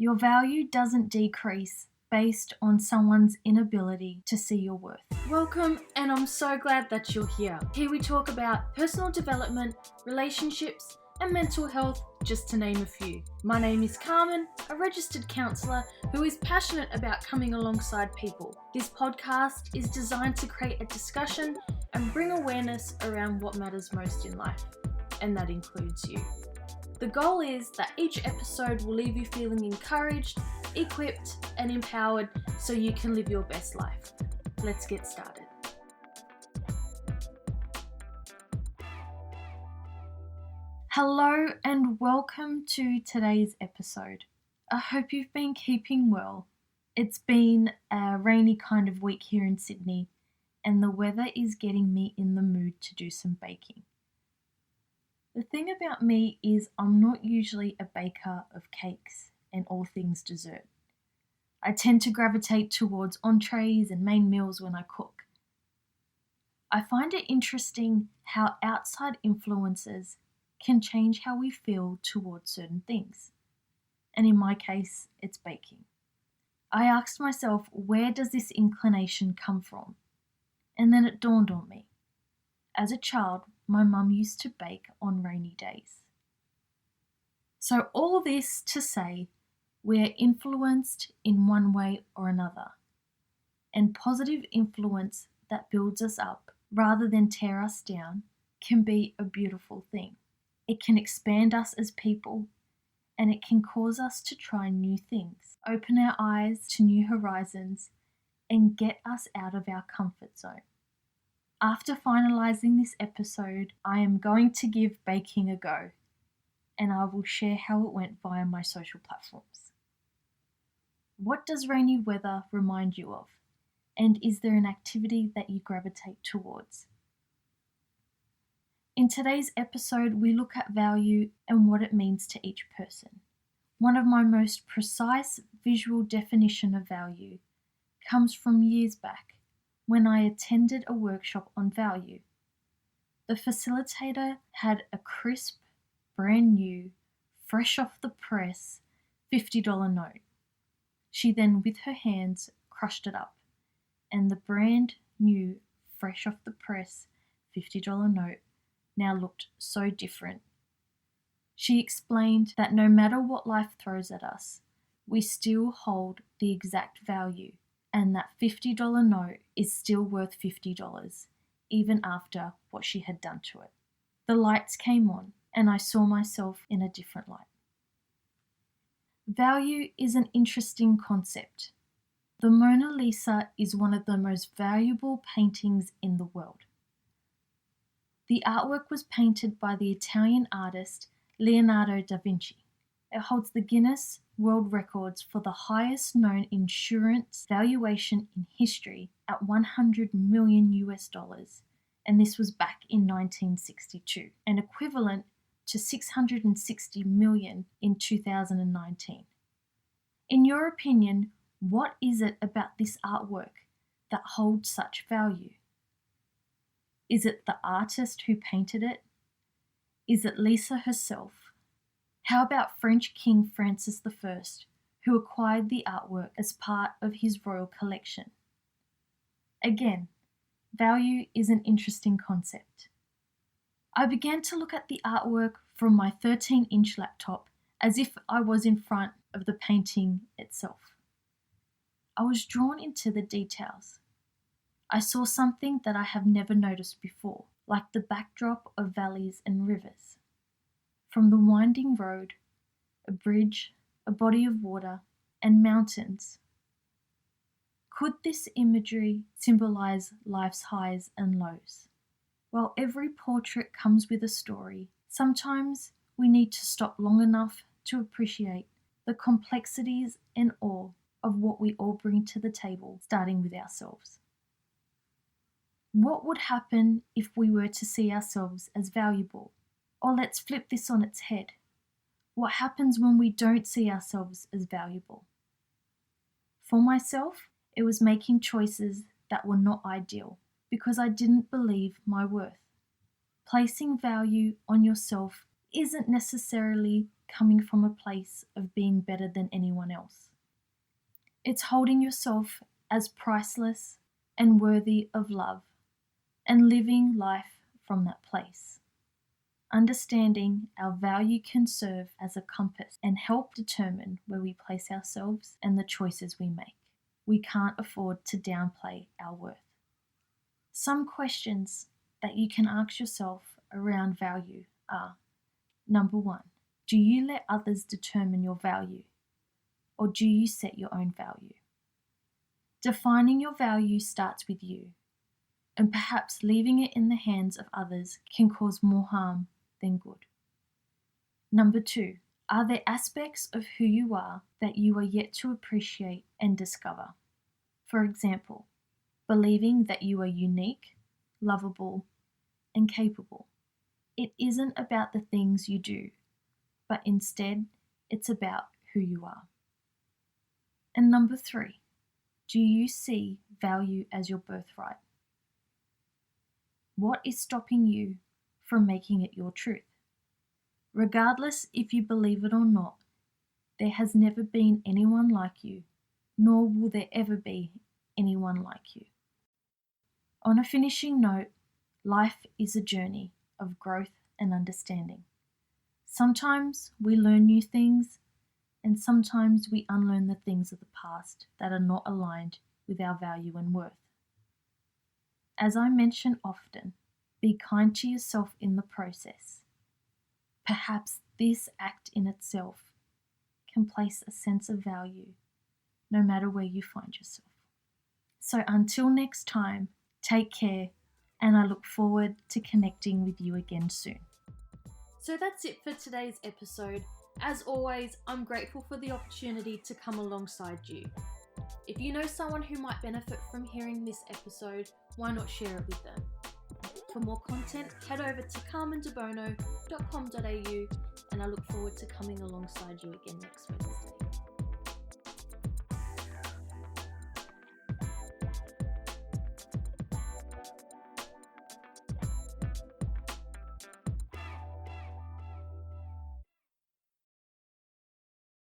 Your value doesn't decrease based on someone's inability to see your worth. Welcome, and I'm so glad that you're here. Here we talk about personal development, relationships, and mental health, just to name a few. My name is Carmen, a registered counsellor who is passionate about coming alongside people. This podcast is designed to create a discussion and bring awareness around what matters most in life, and that includes you. The goal is that each episode will leave you feeling encouraged, equipped, and empowered so you can live your best life. Let's get started. Hello and welcome to today's episode. I hope you've been keeping well. It's been a rainy kind of week here in Sydney, and the weather is getting me in the mood to do some baking. The thing about me is I'm not usually a baker of cakes and all things dessert. I tend to gravitate towards entrees and main meals when I cook. I find it interesting how outside influences can change how we feel towards certain things. And in my case, it's baking. I asked myself, where does this inclination come from? And then it dawned on me. As a child, my mum used to bake on rainy days. So all this to say, we're influenced in one way or another. And positive influence that builds us up rather than tear us down can be a beautiful thing. It can expand us as people, and it can cause us to try new things, open our eyes to new horizons, and get us out of our comfort zone. After finalising this episode, I am going to give baking a go, and I will share how it went via my social platforms. What does rainy weather remind you of? And is there an activity that you gravitate towards? In today's episode, we look at value and what it means to each person. One of my most precise visual definition of value comes from years back, when I attended a workshop on value. The facilitator had a crisp, brand new, fresh off the press $50 note. She then, with her hands, crushed it up, and the brand new, fresh off the press $50 note now looked so different. She explained that no matter what life throws at us, we still hold the exact value, and that $50 note is still worth $50, even after what she had done to it. The lights came on, and I saw myself in a different light. Value is an interesting concept. The Mona Lisa is one of the most valuable paintings in the world. The artwork was painted by the Italian artist Leonardo da Vinci. It holds the Guinness World Records for the highest known insurance valuation in history at $100 million, and this was back in 1962, and equivalent to $660 million in 2019. In your opinion, what is it about this artwork that holds such value? Is it the artist who painted it? Is it Lisa herself? How about French King Francis I, who acquired the artwork as part of his royal collection? Again, value is an interesting concept. I began to look at the artwork from my 13-inch laptop as if I was in front of the painting itself. I was drawn into the details. I saw something that I have never noticed before, like the backdrop of valleys and rivers. From the winding road, a bridge, a body of water, and mountains. Could this imagery symbolize life's highs and lows? While every portrait comes with a story, sometimes we need to stop long enough to appreciate the complexities and awe of what we all bring to the table, starting with ourselves. What would happen if we were to see ourselves as valuable? Or let's flip this on its head. What happens when we don't see ourselves as valuable? For myself, it was making choices that were not ideal because I didn't believe my worth. Placing value on yourself isn't necessarily coming from a place of being better than anyone else. It's holding yourself as priceless and worthy of love and living life from that place. Understanding our value can serve as a compass and help determine where we place ourselves and the choices we make. We can't afford to downplay our worth. Some questions that you can ask yourself around value are: number 1, do you let others determine your value, or do you set your own value? Defining your value starts with you, and perhaps leaving it in the hands of others can cause more harm than good. Number 2, are there aspects of who you are that you are yet to appreciate and discover? For example, believing that you are unique, lovable, and capable. It isn't about the things you do, but instead it's about who you are. And number 3, do you see value as your birthright? What is stopping you from making it your truth? Regardless if you believe it or not, there has never been anyone like you, nor will there ever be anyone like you. On a finishing note, life is a journey of growth and understanding. Sometimes we learn new things, and sometimes we unlearn the things of the past that are not aligned with our value and worth. As I mention often, be kind to yourself in the process. Perhaps this act in itself can place a sense of value no matter where you find yourself. So until next time, take care, and I look forward to connecting with you again soon. So that's it for today's episode. As always, I'm grateful for the opportunity to come alongside you. If you know someone who might benefit from hearing this episode, why not share it with them? For more content, head over to carmendebono.com.au, and I look forward to coming alongside you again next week.